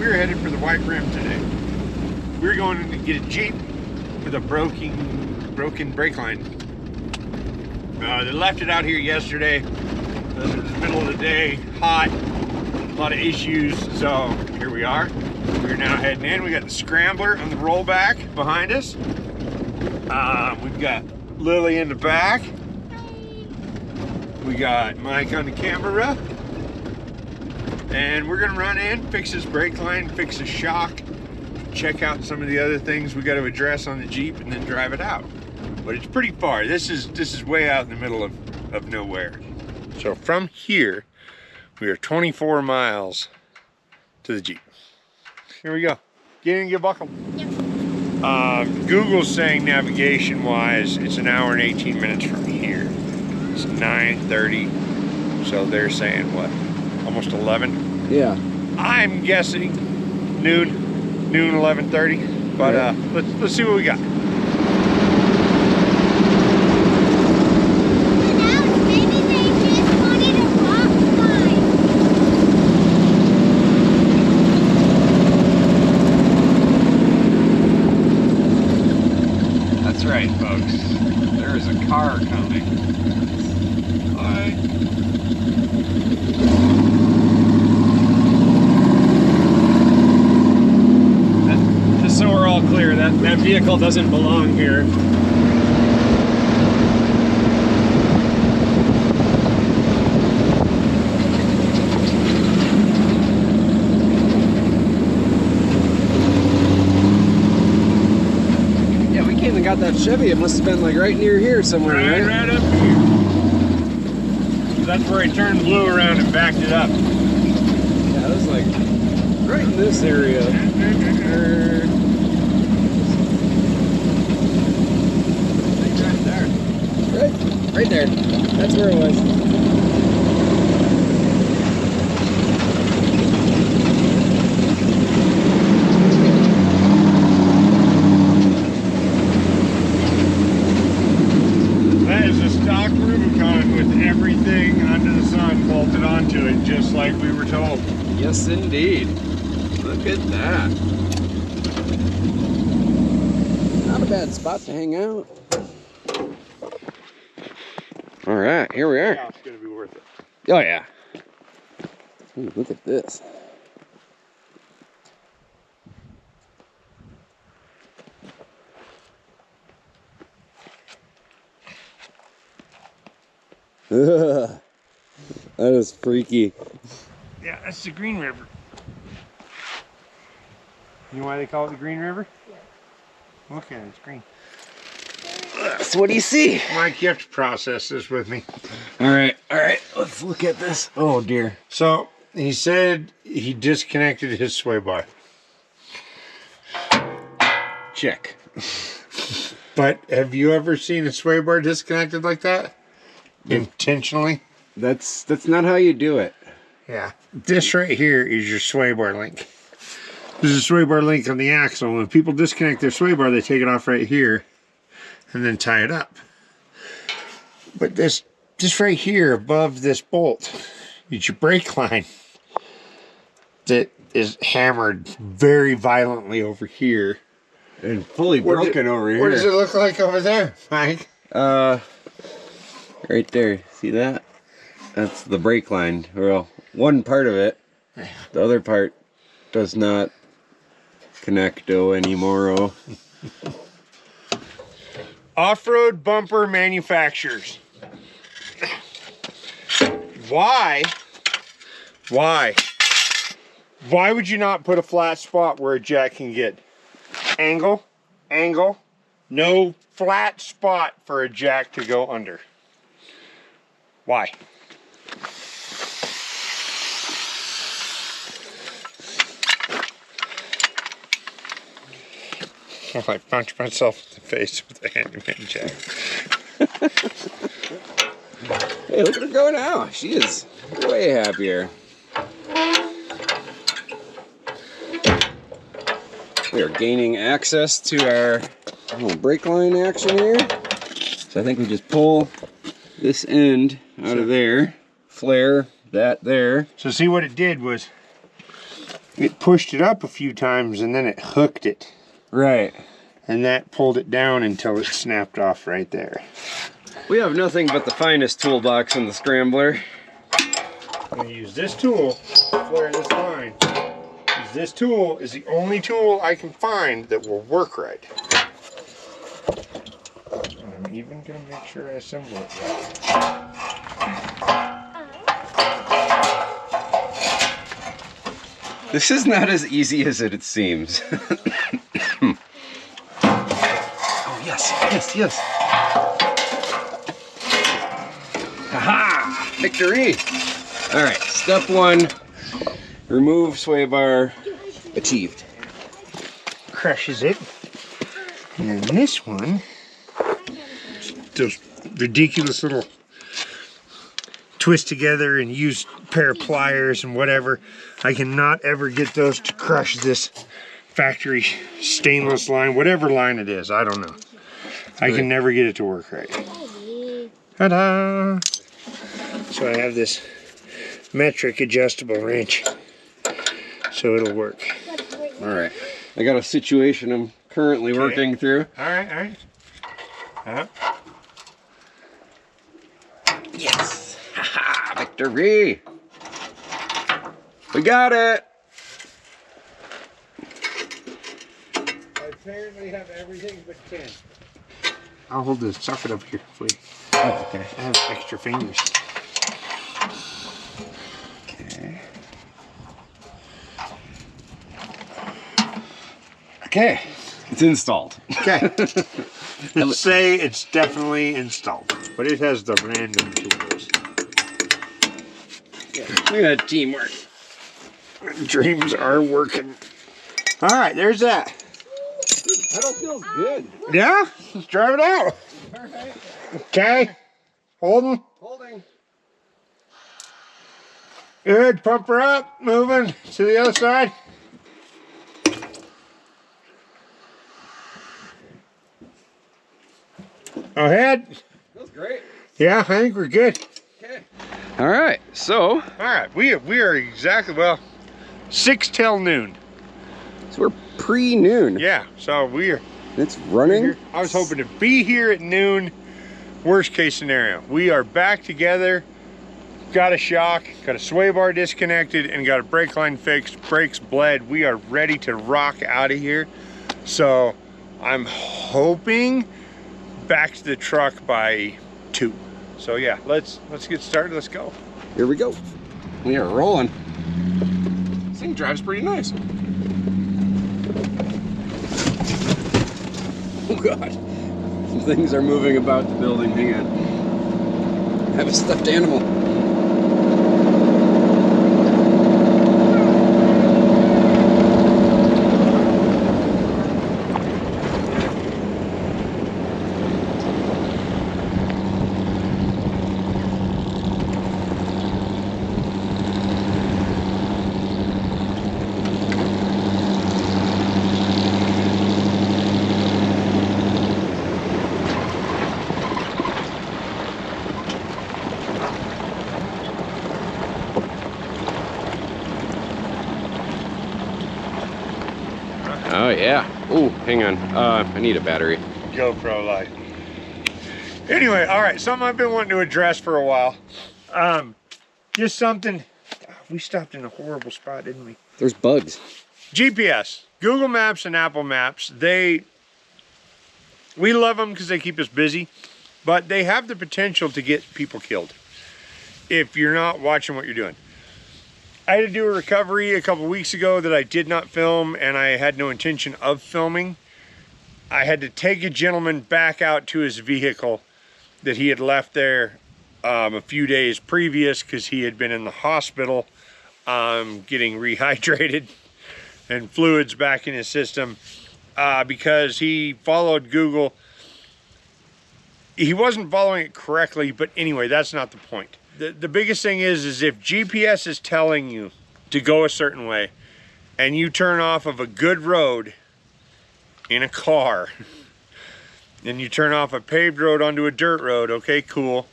we're headed for the White Rim today. We're going to get a Jeep with a broken brake line. They left it out here yesterday. It was the middle of the day, hot, a lot of issues. So here we are. We're now heading in. We got the scrambler on the rollback behind us. We've got Lily in the back. We got Mike on the camera. And we're gonna run in, fix this brake line, fix the shock, check out some of the other things we got to address on the Jeep, and then drive it out. But it's pretty far. This is way out in the middle of nowhere. So from here, we are 24 miles to the Jeep. Here we go. Get in, get buckled. Yep. Google's saying navigation-wise, it's an hour and 18 minutes from here. It's 9:30, so they're saying what? Almost 11? Yeah. I'm guessing noon 11:30. But let's see what we got. That's right, folks. There is a car coming. Hi. Just so we're all clear, that vehicle doesn't belong here. Yeah, we came and got that Chevy. It must have been like right near here somewhere, right? Right up here. That's where he turned blue around and backed it up. Yeah, it was like right in this area. Right there. That's where it was. That is a stock Rubicon with everything under the sun bolted onto it, just like we were told. Yes, indeed. Look at that. Not a bad spot to hang out. All right, here we are. Yeah, it's gonna be worth it. Oh yeah. Ooh, look at this. Ugh, that is freaky. Yeah, that's the Green River. You know why they call it the Green River? Yeah. Look at it, it's green. So what do you see? Mike, you have to process this with me. All right, let's look at this. Oh dear. So he said he disconnected his sway bar. Check. But have you ever seen a sway bar disconnected like that? Intentionally? That's not how you do it. Yeah. This right here is your sway bar link. This is a sway bar link on the axle. When people disconnect their sway bar, they take it off right here and then tie it up. But this right here above this bolt is your brake line that is hammered very violently over here. And fully broken over here. What does it look like over there, Mike? Right there. See that? That's the brake line. Well, one part of it. The other part does not connect anymore. Off-road bumper manufacturers. Why would you not put a flat spot where a jack can get angle, no flat spot for a jack to go under? Why? I punched myself in the face with a handyman jack. Hey, look at her go now. She is way happier. We are gaining access to our little brake line action here. So I think we just pull this end out of there, flare that there. So see what it did was, it pushed it up a few times and then it hooked it. Right. And that pulled it down until it snapped off right there. We have nothing but the finest toolbox in the scrambler. I'm going to use this tool to flare this line. Because this tool is the only tool I can find that will work right. I'm even going to make sure I assemble it right. This is not as easy as it seems. Oh, yes, yes, yes. Haha! Victory! All right, step one, remove sway bar, achieved. Crushes it. And then this one, those ridiculous little twist together and use a pair of pliers and whatever. I cannot ever get those to crush this factory stainless line, whatever line it is, I don't know. I can never get it to work right. Ta-da! So I have this metric adjustable wrench, so it'll work. All right, I got a situation I'm currently working through. All right. Yes! Haha! Victory! We got it! I apparently have everything but 10. I'll hold the socket up here for you. Oh, okay. I have extra fingers. Okay. Okay, it's installed. Okay. Let's say it's definitely installed, but it has the random tools. Look at that teamwork. Dreams are working. All right, there's that. Pedal feels good. Yeah, let's drive it out. All right. Okay, holding. Holding. Good, pump her up, moving to the other side. Go ahead. Feels great. Yeah, I think we're good. Okay. All right, so. All right, we are exactly, well, 6 till noon. So we're pre-noon. Yeah, so we're. It's running. I was hoping to be here at noon. Worst case scenario. We are back together. Got a shock, got a sway bar disconnected, and got a brake line fixed. Brakes bled. We are ready to rock out of here. So I'm hoping back to the truck by 2. So yeah, let's get started. Let's go. Here we go. We are rolling. This thing drives pretty nice. Oh God. Some things are moving about the building. Hang on. I have a stuffed animal. Oh yeah. Oh, hang on. I need a battery. GoPro light. Anyway, all right, something I've been wanting to address for a while. Just something. We stopped in a horrible spot, didn't we? There's bugs. GPS, Google Maps and Apple Maps, we love them because they keep us busy, but they have the potential to get people killed if you're not watching what you're doing. I had to do a recovery a couple weeks ago that I did not film, and I had no intention of filming. I had to take a gentleman back out to his vehicle that he had left there a few days previous because he had been in the hospital getting rehydrated and fluids back in his system because he followed Google. He wasn't following it correctly, but anyway, that's not the point. The biggest thing is if GPS is telling you to go a certain way and you turn off of a good road in a car and you turn off a paved road onto a dirt road, okay, cool.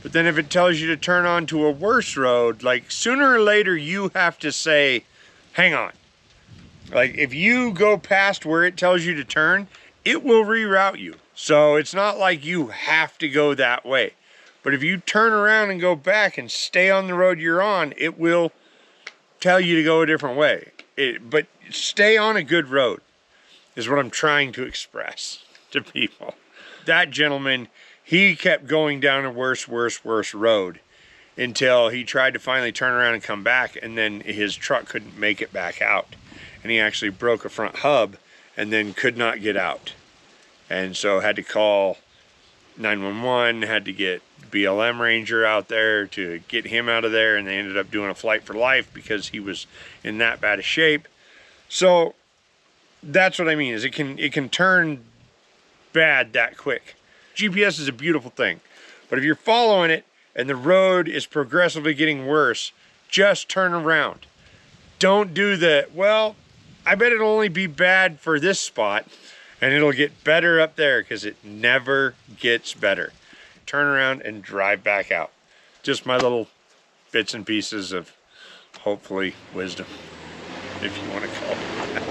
But then if it tells you to turn onto a worse road, like sooner or later you have to say, hang on, Like if you go past where it tells you to turn, it will reroute you. So it's not like you have to go that way. But if you turn around and go back and stay on the road you're on, it will tell you to go a different way. But stay on a good road is what I'm trying to express to people. That gentleman, he kept going down a worse road until he tried to finally turn around and come back, and then his truck couldn't make it back out. And he actually broke a front hub and then could not get out. And so had to call 911, had to get BLM Ranger out there to get him out of there, and they ended up doing a flight for life because he was in that bad a shape. So that's what I mean, is it can turn bad that quick. GPS is a beautiful thing, but if you're following it and the road is progressively getting worse, just turn around. Don't do the, well, I bet it'll only be bad for this spot and it'll get better up there, because it never gets better. Turn around and drive back out. Just my little bits and pieces of, hopefully, wisdom, if you want to call it that.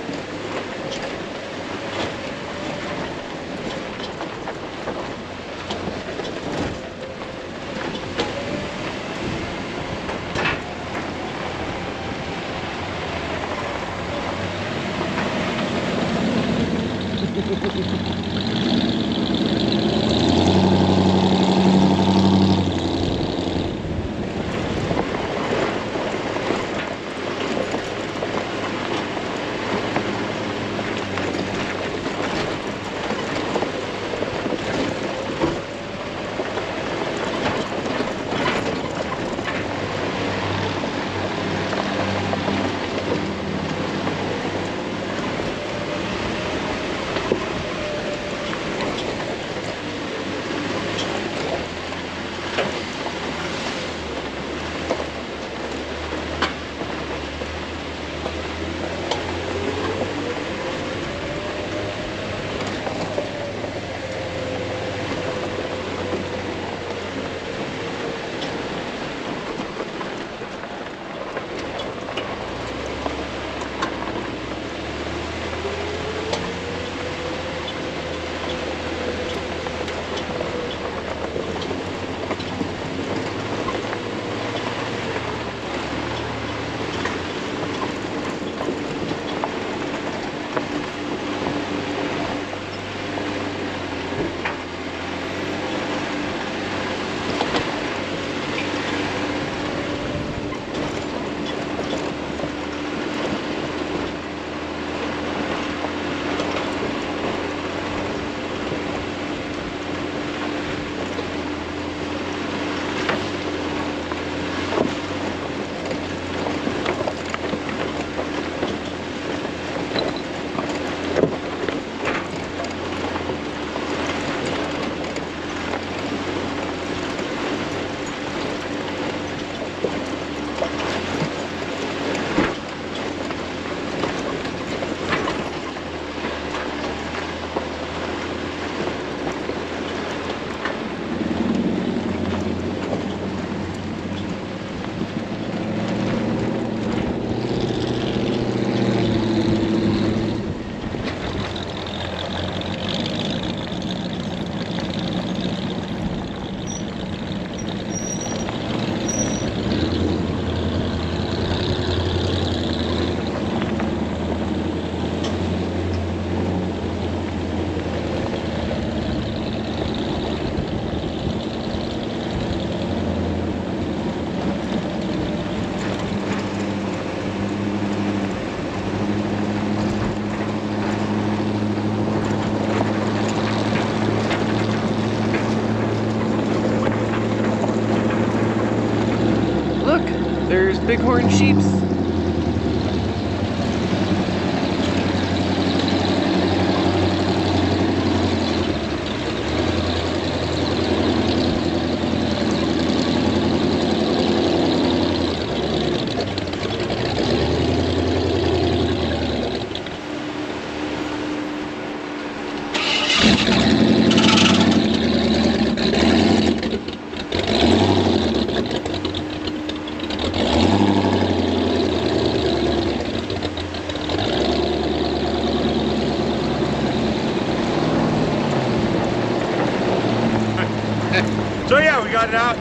There's bighorn sheeps.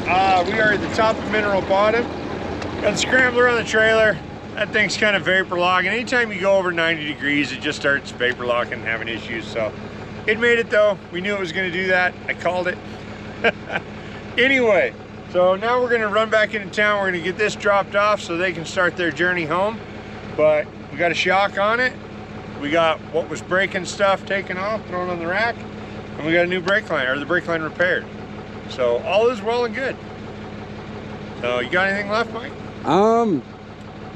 We are at the top of Mineral Bottom. Got the scrambler on the trailer. That thing's kind of vapor locking. Anytime you go over 90 degrees, it just starts vapor locking and having issues. So it made it though. We knew it was going to do that. I called it. Anyway, so now we're going to run back into town. We're going to get this dropped off so they can start their journey home. But we got a shock on it. We got what was breaking stuff taken off, thrown on the rack. And we got a new brake line, or the brake line repaired. So all is well and good. So you got anything left, Mike?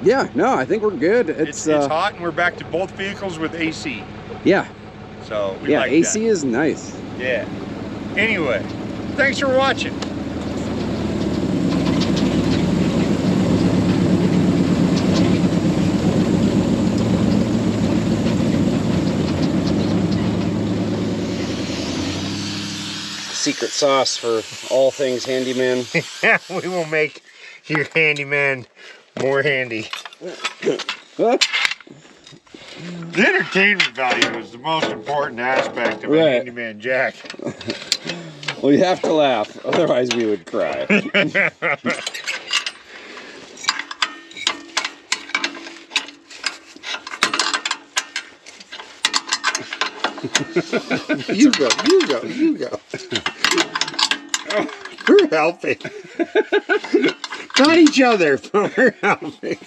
Yeah, no, I think we're good. It's hot, and we're back to both vehicles with AC. Yeah. So we like AC that. is nice. Yeah. Anyway, thanks for watching. Secret sauce for all things handyman. We will make your handyman more handy. The entertainment value is the most important aspect of a handyman jack. Well, you have to laugh, otherwise we would cry. You go, you go, you go. We're helping. Not each other, but we're helping.